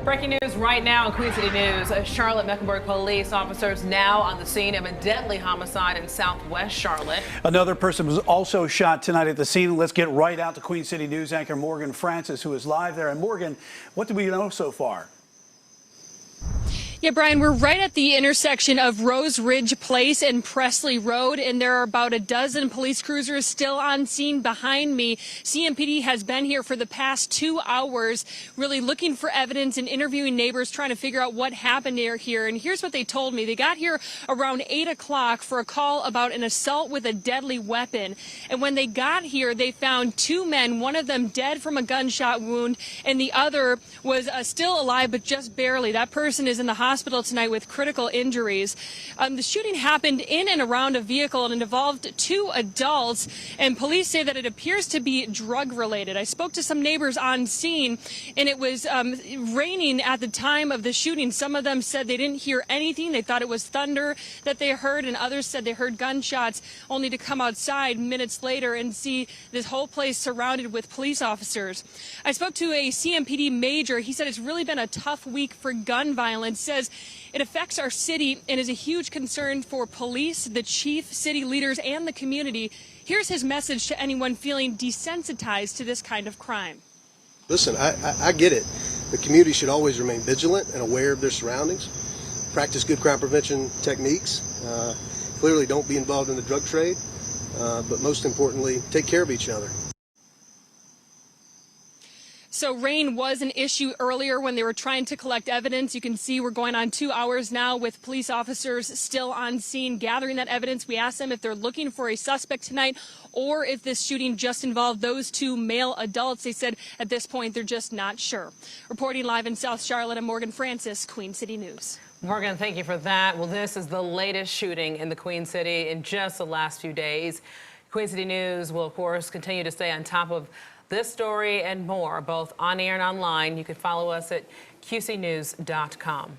Breaking news right now in Queen City News. Charlotte Mecklenburg police officers now on the scene of a deadly homicide in southwest Charlotte. Another person was also shot tonight at the scene. Let's get right out to Queen City News anchor Morgan Francis, who is live there. And Morgan, what do we know so far? Yeah, Brian, we're right at the intersection of Rose Ridge Place and Pressley Road, and there are about a dozen police cruisers still on scene behind me. CMPD has been here for the past 2 hours, really looking for evidence and interviewing neighbors, trying to figure out what happened here. And here's what they told me. They got here around 8 o'clock for a call about an assault with a deadly weapon. And when they got here, they found 2 men, one of them dead from a gunshot wound, and the other was still alive, but just barely. That person is in the hospital tonight with critical injuries. The shooting happened in and around a vehicle and involved 2 adults, and police say that it appears to be drug related. I spoke to some neighbors on scene, and it was raining at the time of the shooting. Some of them said they didn't hear anything. They thought it was thunder that they heard, and others said they heard gunshots, only to come outside minutes later and see this whole place surrounded with police officers. I spoke to a CMPD major. He said it's really been a tough week for gun violence. Says it affects our city and is a huge concern for police, the chief, city leaders, and the community. Here's his message to anyone feeling desensitized to this kind of crime. Listen, I get it. The community should always remain vigilant and aware of their surroundings, practice good crime prevention techniques, clearly don't be involved in the drug trade, but most importantly, take care of each other. So rain was an issue earlier when they were trying to collect evidence. You can see we're going on 2 hours now with police officers still on scene gathering that evidence. We asked them if they're looking for a suspect tonight or if this shooting just involved those 2 male adults. They said at this point they're just not sure. Reporting live in South Charlotte, I'm Morgan Francis, Queen City News. Morgan, thank you for that. Well, this is the latest shooting in the Queen City in just the last few days. Queen City News will, of course, continue to stay on top of this story and more, both on air and online. You can follow us at qcnews.com.